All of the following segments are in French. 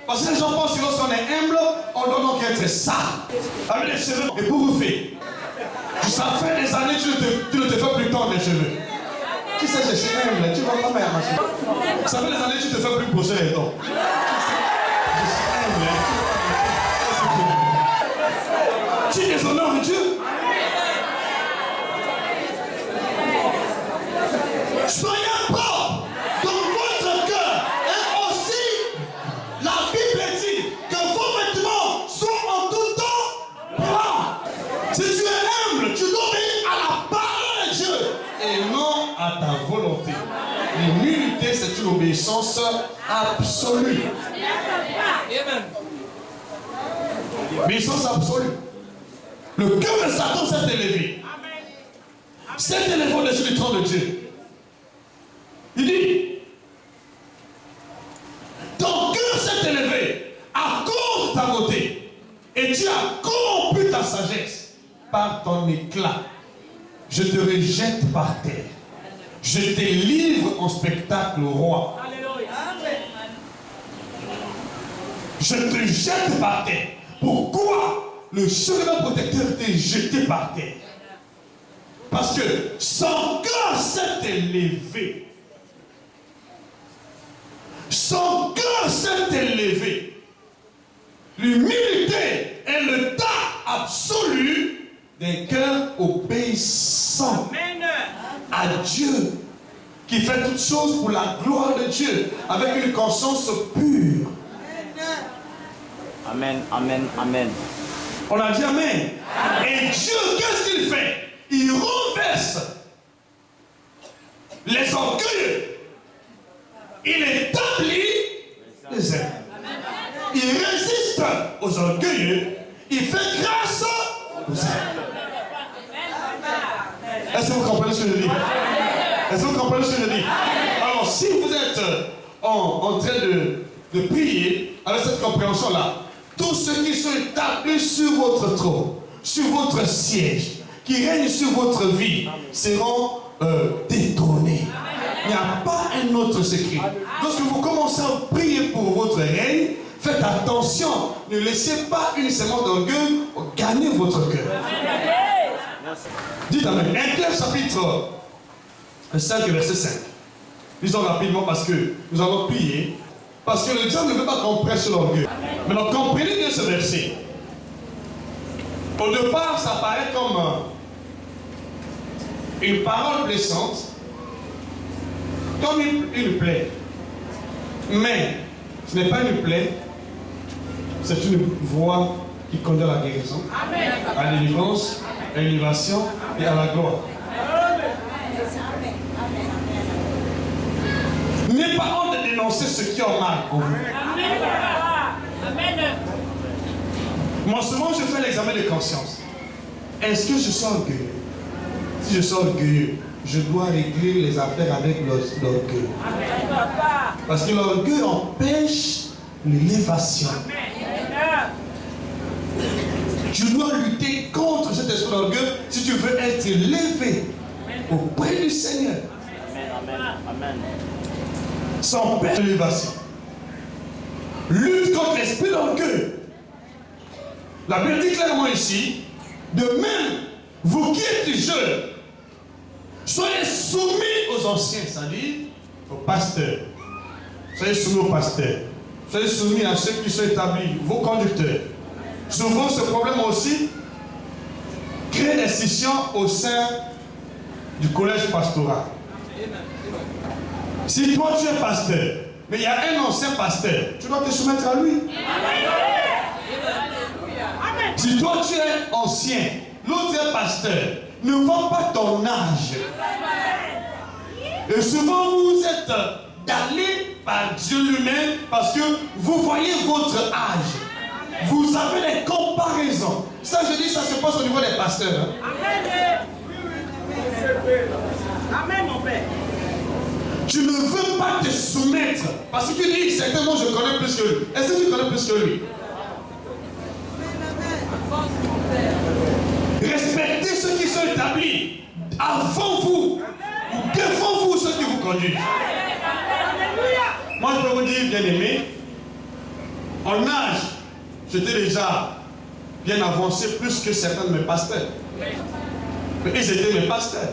Parce que les gens pensent que lorsqu'on est humble, on doit donc être ça. Avec les cheveux ébouriffés. Ça fait des années que tu ne te fais plus tendre les cheveux. Tu sais, je suis humble, tu vois pas ma machine. Ça fait des années que tu ne te fais plus poser les dents. Je suis humble. Tu déshonores Dieu. Soyez propres dans votre cœur. Et aussi, la Bible dit que vos vêtements sont en tout temps blancs. Si tu es humble, tu dois obéir à la parole de Dieu et non à ta volonté. L'humilité, c'est une obéissance absolue. Obéissance absolue. Le cœur de Satan s'est élevé. S'est élevé au-dessus du trône de Dieu. Il dit, ton cœur s'est élevé à cause de ta beauté et tu as corrompu ta sagesse par ton éclat. Je te rejette par terre. Je te livre en spectacle au roi. Je te jette par terre. Pourquoi le chevalier protecteur t'est jeté par terre? Parce que son cœur s'est élevé. Son cœur s'est élevé. L'humilité est le tas absolu d'un cœur obéissant à Dieu, qui fait toutes choses pour la gloire de Dieu, avec une conscience pure. Amen, amen, amen. On a dit amen. Et Dieu, qu'est-ce qu'il fait? Il renverse les orgueilleux. Il établit les ailes. Il résiste aux orgueilleux. Il fait grâce aux ailes. Est-ce que vous comprenez ce que je dis? Est-ce que vous comprenez ce que je dis? Alors, si vous êtes en train de prier avec cette compréhension-là, tous ceux qui sont établis sur votre trône, sur votre siège, qui règnent sur votre vie, seront détrônés. Il n'y a pas un autre secret. Lorsque vous commencez à prier pour votre règne, faites attention. Ne laissez pas une semence d'orgueil gagner votre cœur. Dites amen. 1 Pierre chapitre 5 verset 5. Lisons rapidement parce que nous allons prier. Parce que le diable ne veut pas qu'on prêche sur l'orgueil. Maintenant, comprenez bien ce verset. Au départ, ça paraît comme une parole blessante, comme une plaie. Mais ce n'est pas une plaie, c'est une voie qui conduit à la guérison, à la délivrance, à l'innovation et à la gloire. N'ayez pas honte de dénoncer ce qui en mal pour vous. Moi, souvent, je fais l'examen de conscience. Est-ce que je suis orgueilleux? Si je suis orgueilleux, je dois régler les affaires avec l'orgueil. Parce que l'orgueil empêche l'élévation. Tu dois lutter contre cet esprit d'orgueil si tu veux être élevé auprès du Seigneur. Amen, amen. Ça empêche l'élévation. Lutte contre l'esprit d'orgueil. La Bible dit clairement ici, de même, vous qui êtes jeunes, soyez soumis aux anciens, c'est-à-dire aux pasteurs. Soyez soumis aux pasteurs. Soyez soumis à ceux qui sont établis, vos conducteurs. Souvent, ce problème aussi crée des scissions au sein du collège pastoral. Si toi tu es pasteur, mais il y a un ancien pasteur, tu dois te soumettre à lui. Si toi tu es ancien, l'autre est pasteur, ne vends pas ton âge. Et souvent vous êtes damnés par Dieu lui-même parce que vous voyez votre âge. Vous avez des comparaisons. Ça, je dis, ça se passe au niveau des pasteurs. Amen, mon père. Tu ne veux pas te soumettre. Parce que tu dis, certainement, je connais plus que lui. Est-ce que tu connais plus que lui? Respectez ceux qui sont établis avant vous ou devant vous, ceux qui vous conduisent. Moi, je peux vous dire, bien aimé, En âge, j'étais déjà bien avancé plus que certains de mes pasteurs. Mais ils étaient mes pasteurs.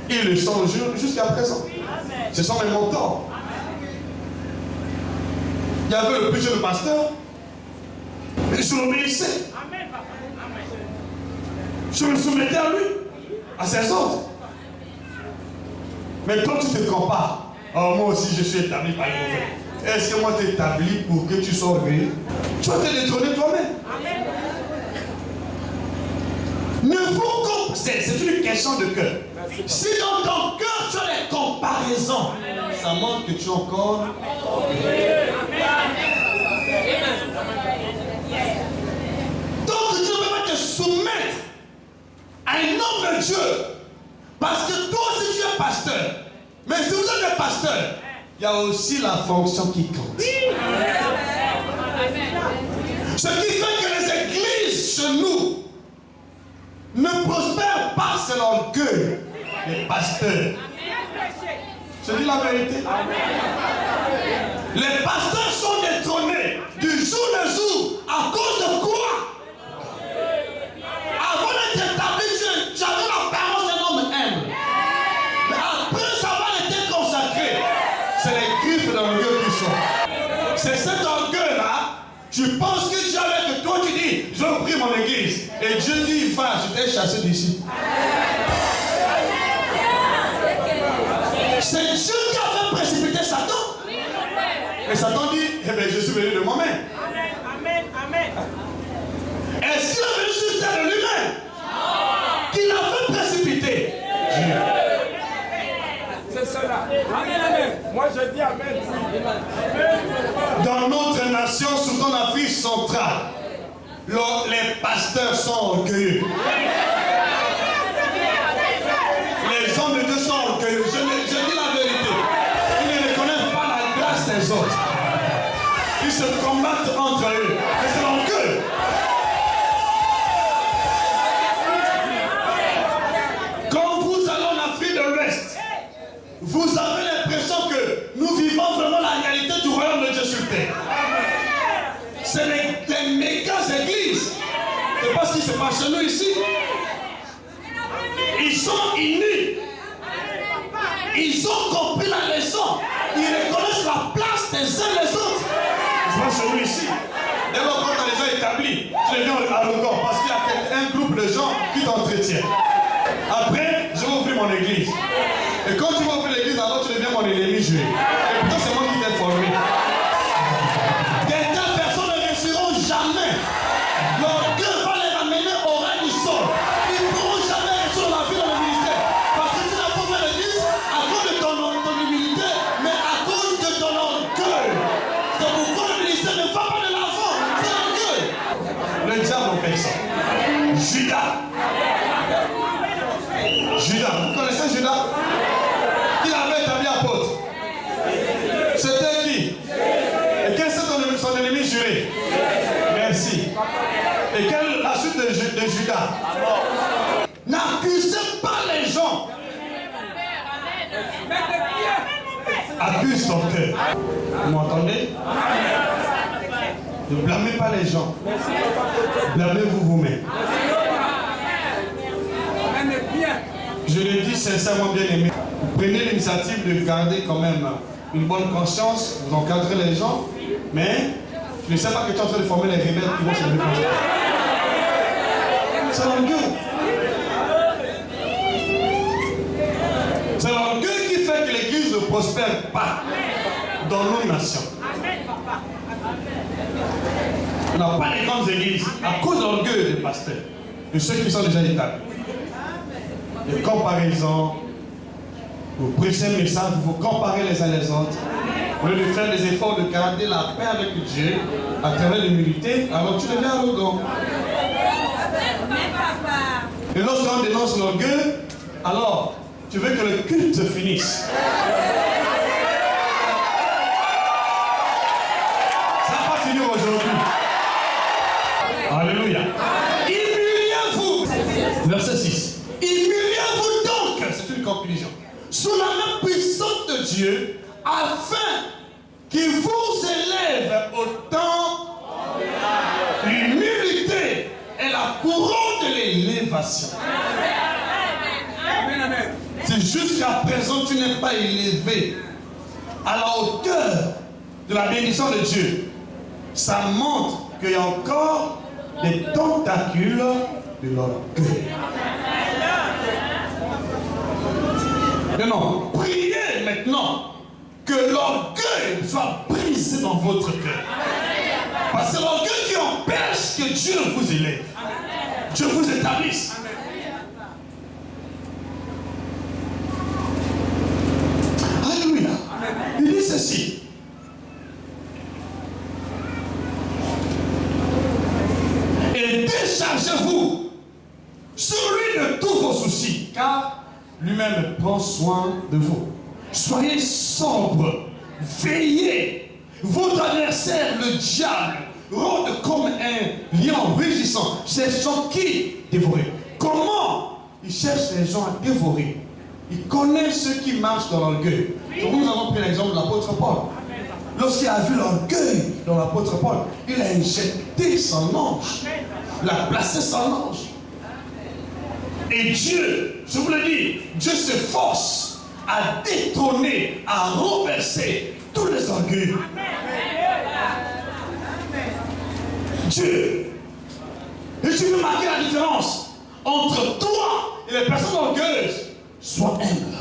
Ils le sont jusqu'à présent. Ce sont mes mentors. Il y avait le plus jeune pasteur. Et je l'obéissais. Je me soumettais à lui, à ses ordres. Mais quand tu te compares, oh, moi aussi je suis établi par les mauvais. Est-ce que moi t'ai établi pour que tu sois orgueilleux? Tu vas te détrôner toi-même. Ne vous c'est une question de cœur. Si dans ton cœur tu as des comparaisons, ça montre que tu es encore. Donc tu ne peux pas te soumettre à un homme de Dieu. Parce que toi aussi tu es pasteur. Mais si vous êtes un pasteur, il y a aussi la fonction qui compte. Ce qui fait que les églises chez nous ne prospèrent pas, c'est l'orgueil des pasteurs. Je dis la vérité. Les pasteurs sont détrônés du jour au jour à cause de quoi? Avant d'être établi, j'avais l'apparence d'un homme humble. Mais après avoir été consacré, c'est les griffes d'orgueil qui sont. C'est cet orgueil-là. Tu penses que Dieu avec toi, tu dis, je prie mon église. Et Dieu dit, va, je t'ai chassé d'ici. C'est Dieu qui a fait précipiter Satan. Et Satan dit, eh bien, je suis venu de moi-même. Amen. Est-ce qu'il est venu sur terre de lui-même? Qui l'a fait précipiter? Dieu. C'est cela. Amen. Moi je dis amen. Dans notre nation, surtout en Afrique centrale, les pasteurs sont orgueilleux. Les hommes de Dieu sont orgueilleux. Je dis la vérité. Ils ne reconnaissent pas la grâce des autres. Ils se combattent entre eux. Et c'est l'orgueil. Quand vous allez en Afrique de l'Ouest, vous avez l'impression que nous vivons vraiment la réalité du royaume de Dieu sur terre. C'est les mégas églises. C'est pas ce qui se passe chez nous ici. Ils sont unis. Ils ont compris la leçon. Ils reconnaissent la place des uns les autres. C'est pas chez nous ici. D'abord, quand tu as déjà établi, tu deviens arrogant parce qu'il y a un groupe de gens qui t'entretiennent. Après, je vais ouvrir mon église. Et quand tu vas ouvrir l'église, alors tu deviens mon ennemi juré. Et pourtant, c'est moi qui t'ai formé. Des telles personnes ne réussiront jamais. L'orgueil va les ramener au rang du sol. Ils ne pourront jamais réussir la vie dans le ministère. Parce que tu n'as pas fait l'église à cause de ton humilité, mais à cause de ton orgueil. C'est pourquoi le ministère ne va pas de l'avant. C'est l'orgueil. Le diable en fait ça. Judas. Vous connaissez Judas? Qui l'avait établi apôtre? C'était qui? Et quel c'est son ennemi juré? Merci. Et quelle est la suite de Judas? N'accusez pas les gens. Accuse ton cœur. Vous m'entendez? Ne blâmez pas les gens. Blâmez-vous vous-même. Je le dis sincèrement, bien aimé. Prenez l'initiative de garder quand même une bonne conscience, vous encadrez les gens, mais je ne sais pas que tu es en train de former les rebelles qui vont se lever comme ça. C'est l'orgueil. C'est l'orgueil qui fait que l'église ne prospère pas dans nos nations. On n'a pas de grandes églises à cause de l'orgueil des pasteurs, de ceux qui sont déjà établis. De comparaison, vous prêchez un message, vous vous comparez les uns les autres. Au lieu de faire des efforts de garder la paix avec Dieu à travers l'humilité, alors tu deviens arrogant. Et lorsqu'on dénonce l'orgueil, alors tu veux que le culte se finisse. Ça va pas finir aujourd'hui. Alléluia. Humiliez-vous. Verset 6. Humiliez-vous donc, c'est une conclusion, sous la main puissante de Dieu, afin qu'il vous élève au temps élévation. C'est jusqu'à présent tu n'es pas élevé à la hauteur de la bénédiction de Dieu. Ça montre qu'il y a encore des tentacules de l'orgueil. Maintenant, priez maintenant que l'orgueil soit brisé dans votre cœur. Parce que c'est l'orgueil qui empêche que Dieu vous élève. Dieu vous établisse. Alléluia. Il dit ceci. Et déchargez-vous sur lui de tous vos soucis, car lui-même prend soin de vous. Soyez sobre, veillez. Votre adversaire, le diable, rôde comme un lion rugissant, cherchant qui dévorer. Comment il cherche les gens à dévorer? Il connaît ceux qui marchent dans l'orgueil. Nous avons pris l'exemple de l'apôtre Paul. Lorsqu'il a vu l'orgueil dans l'apôtre Paul, il a injecté son ange. Il a placé son ange. Et Dieu, je vous le dis, Dieu s'efforce à détrôner, à renverser tous les orgueils. Dieu. Et tu veux marquer la différence entre toi et les personnes orgueilleuses. Sois humble.